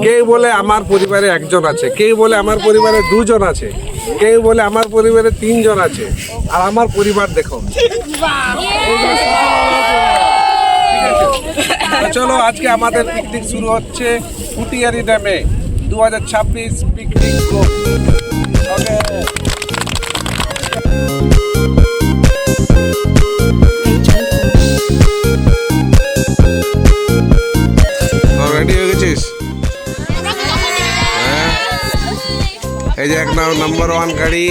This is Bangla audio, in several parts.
কেউ বলে আমার পরিবারে একজন আছে, কেউ বলে আমার পরিবারে দুজন আছে, কেউ বলে আমার পরিবারে তিনজন আছে, আর আমার পরিবার দেখো। চলো আজকে আমাদের পিকনিক শুরু হচ্ছে পুটিয়ারি ড্যামে 2026 পিকনিক গ্রুপ। রেডি হয়ে গেছিস? হ্যাঁ, এই যে এক নাম্বার 1 গাড়ি,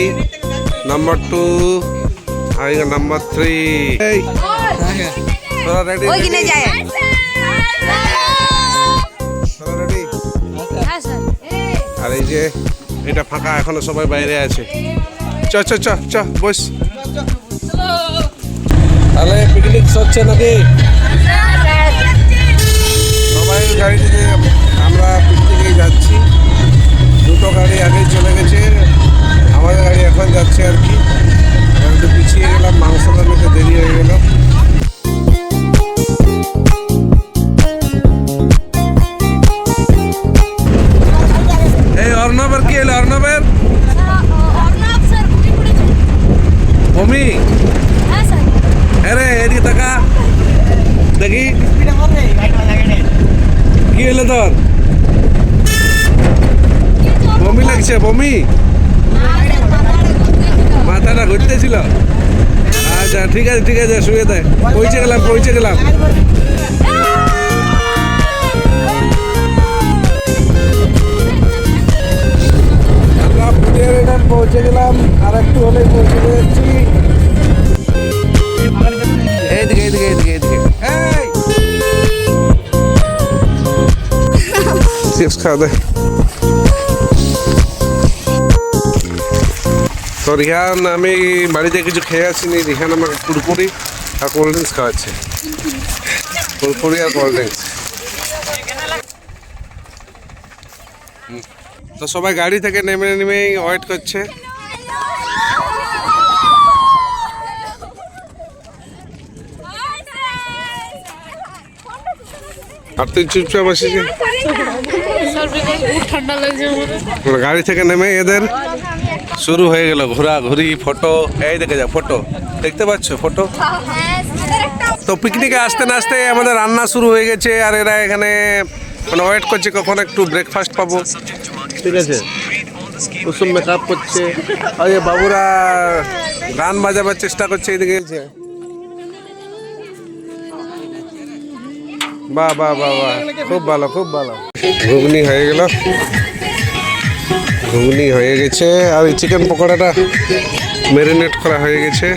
নাম্বার 2 আর নাম্বার 3। এই তোরা রেডি? ওইখানে যায়। তোরা রেডি? হ্যাঁ স্যার। আর এই যে এটা ফাঁকা, এখনো সবাই বাইরে আছে। চ চ চ চ বস। তাহলে পিকনিক হচ্ছে নাকি? সবাই গাড়ি থেকে আমরা পিকনিকে যাচ্ছি। দুটো গাড়ি আগেই চলে গেছে, আমাদের গাড়ি এখন যাচ্ছে আর কি। একটু পিছিয়ে গেলাম, মাংসটা নিতে দেরি হয়ে গেল। এই অর্ণবের কি হলো? অর্ণবের বমি? আরে এদিকে টাকা দেখি কি হলো তোর? বমি লাগছে? বমি মাথাটা ঘুরতেছিল? আচ্ছা ঠিক আছে ঠিক আছে, শুয়ে দেয়। পৌঁছে গেলাম পৌঁছে গেলাম। আমরা পুটিয়ারি ড্যাম পৌঁছে গেলাম, আর একটু হলে পৌঁছে যাচ্ছি। এইদিকে এইদিকে এইদিকে এইদিকে চিপস খাওয়া দেয়। তো রিহান, আমি বাড়িতে কিছু খেয়ে আসিনি। রিহান আমাকে কুরকুরি আর কোল্ড ড্রিঙ্কস খাওয়াচ্ছে। কুরকুরি আর কোল্ড ড্রিঙ্কস। তো সবাই গাড়ি থেকে নেমে নেমেই ওয়েট করছে। আর তুই চুপচাপ বসেছি। গাড়ি থেকে নেমে এদের শুরু হয়ে গেল ঘোরাঘুরি, ফটো। এই দেখে যা ফটো, দেখতে পাচ্ছ ফটো? তো পিকনিকে আসতে না আসতে আমাদের রান্না শুরু হয়ে গেছে, আর এরা এখানে মানে ওয়েট করছে কখন একটু ব্রেকফাস্ট পাবো। ঠিক আছে, কুসুম মেকআপ করছে, আর এই বাবুরা গান বাজাবার চেষ্টা করছে। এদিকে বাহ বাহ বাহ বাহ, খুব ভালো খুব ভালো। ঘুগনি হয়ে গেল, ঘুগনি হয়ে গেছে, আর এই চিকেন পকোড়াটা ম্যারিনেট করা হয়ে গেছে।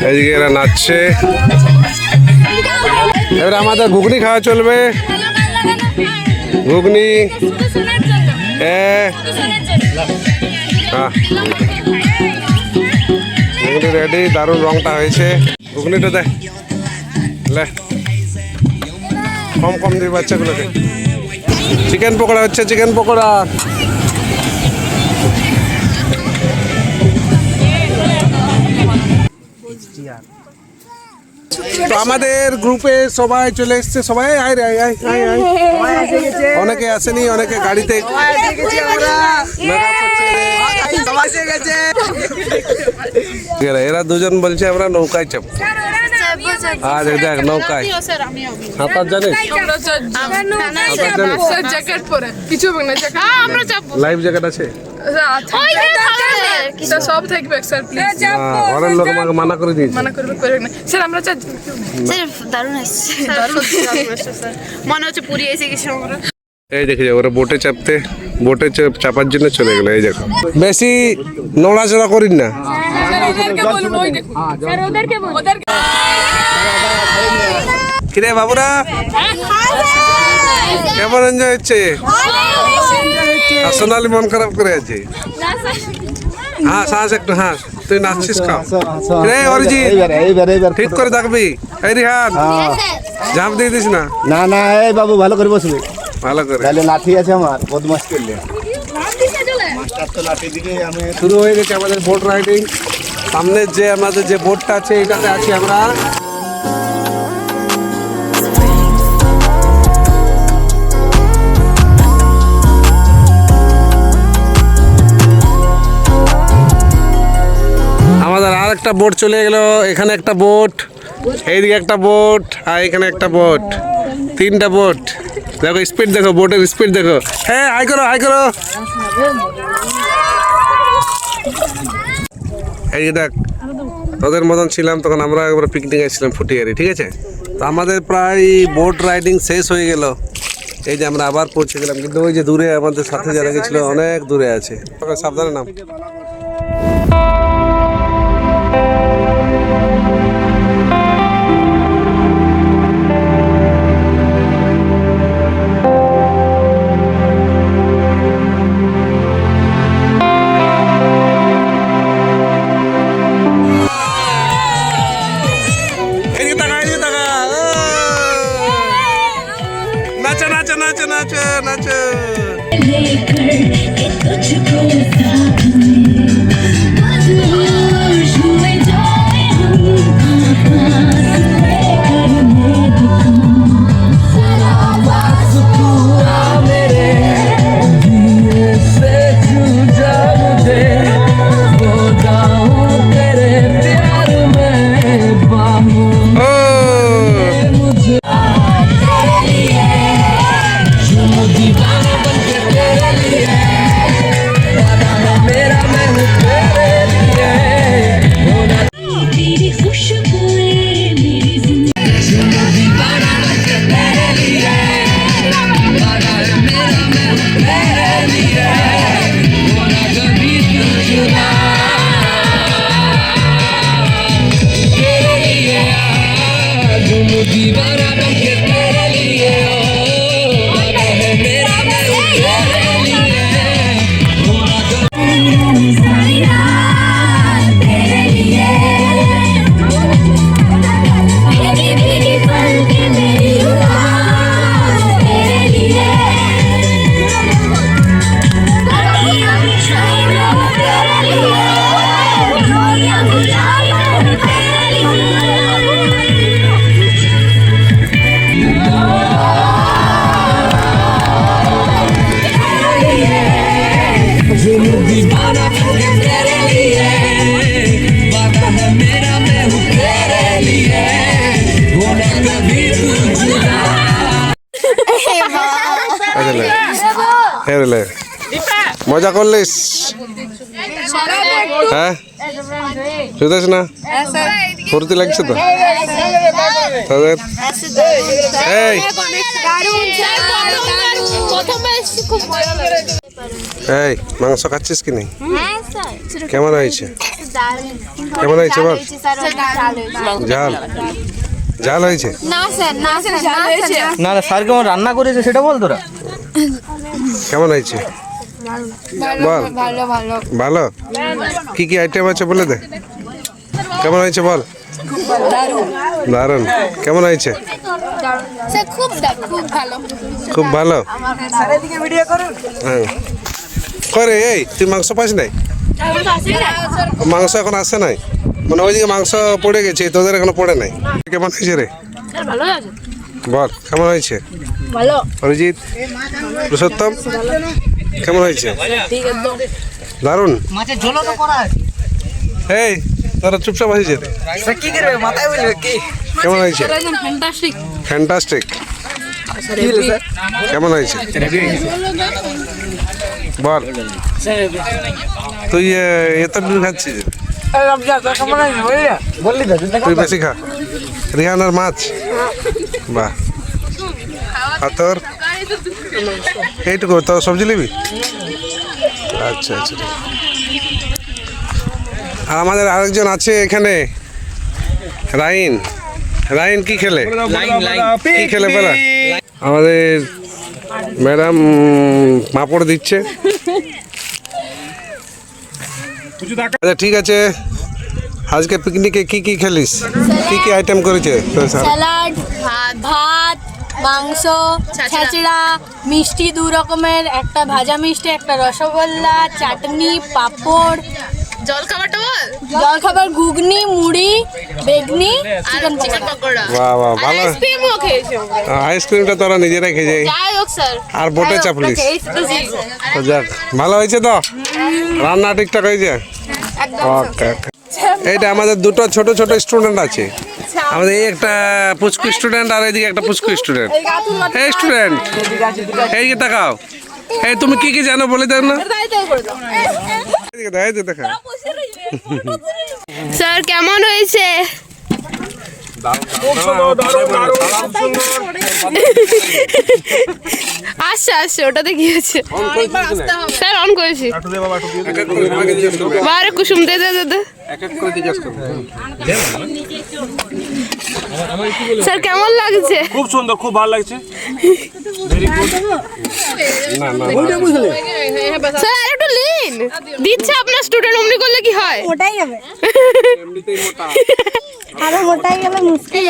এদিকে এরা নাচছে। এবার আমাদের ঘুগনি খাওয়া চলবে। ঘুগনি ঘুগনি রেডি, দারুণ রংটা হয়েছে। ঘুগনিটা দেখ, কম কম দিয়ে বাচ্চাগুলোকে। চিকেন পকোড়া হচ্ছে, চিকেন পকোড়া। তো আমাদের গ্রুপে সবাই চলে এসছে, সবাই আয় রে আয় আয় আয় আয়। অনেকে আসেনি, অনেকে গাড়িতে। এরা দুজন বলছে আমরা নৌকায় চাপ। আজ দেখ নৌকায় সাঁতার জানিস? লাইফ জ্যাকেট আছে? সব থাকবে স্যার, প্লিজ। ঘরের লোক আমাকে মানা করে দিয়েছে। মানা করবে না স্যার, আমরা স্যার দারুণ আসছে, মনে হচ্ছে পুরী এসে গেছে আমরা। এই দেখে যাও, ওরা বোটে চাপতে, বোটে চাপার জন্য চলে গেল। এই দেখো, বেশি নড়াচড়া করিস না। কিরে বাবুরা, কেমন এনজয় হচ্ছে? সোনালি মন খারাপ করে আছে। হাস হাস একটু হাস, তুই নাচছিস খা। রে অরিজিৎ, ঠিক করে থাকবি। এই রিহান, ঝাঁপ দিয়ে দিস না। না না, এই বাবু ভালো করে বসবি, ভালো করে। তাহলে লাঠি আছে আমার, বদমাশ করলে। শুরু হয়ে গেছে আমাদের বোট রাইডিং। সামনের যে আমাদের যে বোটটা আছে এটাতে আছি আমরা। আমাদের আর একটা বোট চলে গেল। এখানে একটা বোট, এইদিকে একটা বোট, আর এখানে একটা বোট, 3টা বোট। দেখো স্পিড দেখো, বোটের স্পিড দেখো। হ্যাঁ, হাই করো হাই করো। এই দেখ, তোদের মতন ছিলাম তখন আমরা একবার পিকনিক এসেছিলাম ফুটিয়ারি, ঠিক আছে? তো আমাদের প্রায় বোট রাইডিং শেষ হয়ে গেল। এই যে আমরা আবার পৌঁছে গেলাম, কিন্তু ওই যে দূরে আমাদের সাথে যারা গেছিল অনেক দূরে আছে। সাবধানে নাম। নাচো নাচো নাচো নাচো নাচো। মজা করলিস? হ্যাঁ, শুধুস না, ফুর্তি লাগছে তো তাদের? এই এই মাংস খাচ্ছিস কি নেই? কেমন হয়েছে? কেমন হয়েছে বল? ঝাল ঝাল হয়েছে? না না স্যার কেমন রান্না করেছে সেটা বল তোরা। কেমন হয়েছে বল? ভালো। কি কি আইটেম আছে বলে দে। কেমন হয়েছে বল? দারুণ। কেমন হয়েছে? খুব ভালো। হ্যাঁ করে। এই তুই মাংস পাস নাই? মাংস এখন আসে নাই, মানে ওইদিকে মাংস পড়ে গেছে, তোদের এখনো পড়ে নাই। কেমন হয়েছে রে বল? কেমন হয়েছে অরিজিৎ, পুরুষোত্তম? কেমন হয়েছে? দারুণ। এই তোরা চুপচাপ আসিস। কেমন হয়েছে? ফ্যান্টাস্টিক। কেমন হয়েছে বল? তুই এত দূর খাচ্ছিস, তুই বেশি খা। রিহানার মাছ, বাহ। আর তোর এইটুকু? তোর সবজি নিবি? আচ্ছা আচ্ছা। আর আমাদের আরেকজন আছে এখানে, রাইন। রাইন কি খেলে? কি খেলে বলা? আমাদের ম্যাডাম পাঁপড় দিচ্ছে। আচ্ছা ঠিক আছে, আজকে পিকনিকে কি কি খেলিস? কি কি আইটেম করেছে? স্যালাড, ভাত, মাংস, ছেঁচড়া, মিষ্টি 2 রকমের, একটা ভাজা মিষ্টি, একটা রসগোল্লা, চাটনি, পাঁপড়, জলখাবার ঘুগনি, মুড়ি, বেগনি, চিকেন পকোড়া। বাহ বাহ ভালো। আইসক্রিমও খেয়েছি। আইসক্রিমটা তোরা নিজেরাই খেয়ে যাই হোক স্যার, আর বোটে চাপলিস। তো যাক ভালো হয়েছে তো, রান্না ঠিকঠাক হয়েছে। ওকে এইটা আমাদের দুটো ছোট ছোট স্টুডেন্ট আছে, আমাদের এই একটা পুচকু স্টুডেন্ট আর এইদিকে একটা পুচকু স্টুডেন্ট। এই স্টুডেন্ট এই যে তাকাও, এই তুমি কি কি জানো বলে দাও না। এইদিকে দাও, এইদিকে দেখা। স্যার কেমন হয়েছে? আচ্ছা ওটাতে কি আছে স্যার? অন করেছি। বারে কুসুম দে দে দে। স্যার কেমন লাগছে? খুব সুন্দর, খুব ভালো লাগছে। স্যার একটু লিন দিচ্ছে আপনার স্টুডেন্ট, অমনি করলে কি হয়? ওটাই যাবে আরো মোটাই গেলে মুশকিল।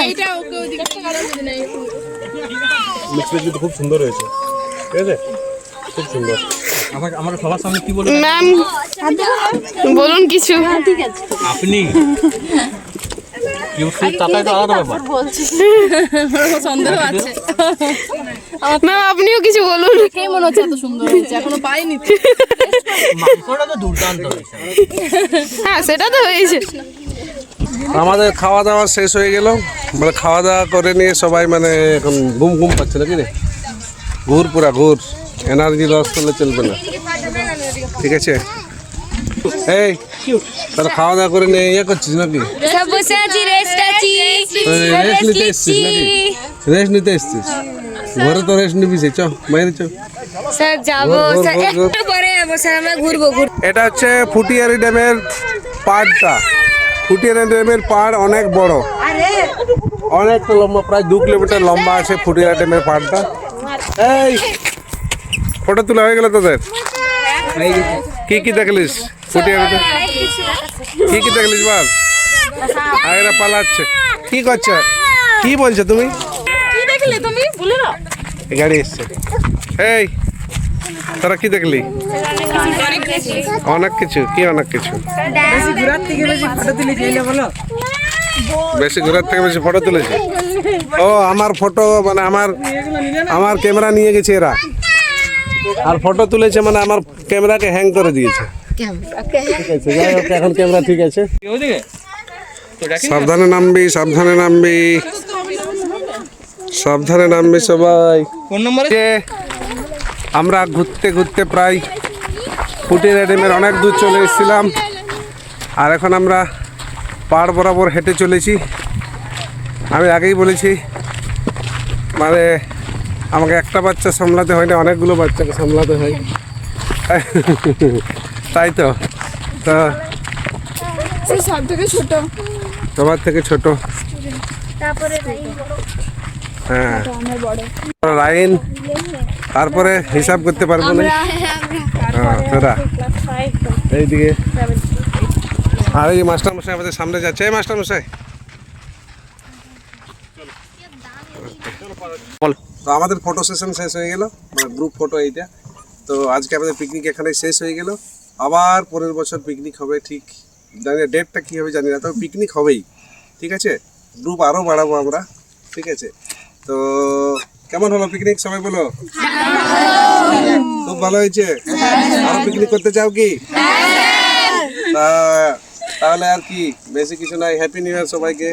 মিক্সটা খুব সুন্দর হয়েছে, ঠিক আছে, খুব সুন্দর। আমার সবার সামনে কি বলবো ম্যাম? বলুন কিছু। আপনি ম্যাম আপনিও কিছু বলুন। কে মনে হচ্ছে এত সুন্দর হয়েছে, এখনো পাইনি। হ্যাঁ সেটা তো হয়েছে। আমাদের খাওয়া দাওয়া শেষ হয়ে গেল, মানে খাওয়া দাওয়া করে নিয়ে সবাই মানে এখন ঘুম ঘুম পাচ্ছে নাকি রে? ঘুর পুরা ঘুর, এনার্জি লস করলে চলবে না, ঠিক আছে? এই তাহলে খাওয়া দাওয়া করে নিয়ে ইয়ে করছিস নাকি? সব বসে আছি, রেস্ট আছি। রেস্ট নিতে এসছিস নাকি? রেস্ট নিতে এসছিস? ঘরে তো রেস্ট নিবি, চ বাইরে চ। স্যার যাবো স্যার, একটু পরে যাবো স্যার, আমরা ঘুরবো। এটা হচ্ছে ফুটিয়ারি ড্যামের পাড়টা। ফুটিয়ারি ড্যামের পাড় অনেক বড়, অনেক লম্বা, প্রায় 2 কিলোমিটার লম্বা আছে ফুটিয়ারি ড্যামের পাড়টা। এই ফটো তোলা হয়ে গেল তোদের? কি কি দেখলিস ফুটিয়ারিতে? কি কি দেখলিস বল? আগেরা পালাচ্ছে, কি করছো? কি বলছো তুমি? কি দেখলে তুমি? বলে না। এই গাড়ি এসছে। এই তোরা কি দেখলি? অনেক কিছু। কি অনেক কিছু? বেশি ঘোরার থেকে বেশি ফটো তুলেছে। ও আমার ফটো মানে আমার ক্যামেরা নিয়ে গেছে এরা, আর ফটো তুলেছে মানে আমার ক্যামেরাকে হ্যাং করে দিয়েছে। ঠিক আছে, যাই হোক, এখন ক্যামেরা ঠিক আছে। সাবধানে নামবি, সাবধানে নামবি, সাবধানে নামবি সবাই। কোন নম্বরে? আমরা ঘুরতে ঘুরতে প্রায় ফুটিয়ারি ড্যামের অনেক দূর চলে এসেছিলাম, আর এখন আমরা পাড় বরাবর হেঁটে চলেছি। আমি আগেই বলেছি মানে আমাকে একটা বাচ্চা সামলাতে হয় না, অনেকগুলো বাচ্চাকে সামলাতে হয়, তাই তো। তা সব থেকে ছোট, সবার থেকে ছোট। হ্যাঁ লাইন, তারপরে হিসাব করতে পারবো না। হ্যাঁ তোরা এইদিকে, আর এই মাস্টারমশাই আমাদের সামনে যাচ্ছে। এই মাস্টারমশাই তো আমাদের ফটো সেশন শেষ হয়ে গেল, মানে গ্রুপ ফটো এইটা। তো আজকে আমাদের পিকনিক এখানে শেষ হয়ে গেল। আবার পরের বছর পিকনিক হবে, ঠিক জানি না ডেটটা কী হবে জানি না, তবে পিকনিক হবেই, ঠিক আছে? গ্রুপ আরও বাড়াবো আমরা, ঠিক আছে? তো কেমন হলো পিকনিক সবাই বলো? খুব ভালো হয়েছে। আরো পিকনিক করতে চাও কি? তাহলে আর কি, বেশি কিছু নাই। হ্যাপি নিউ ইয়ার সবাইকে।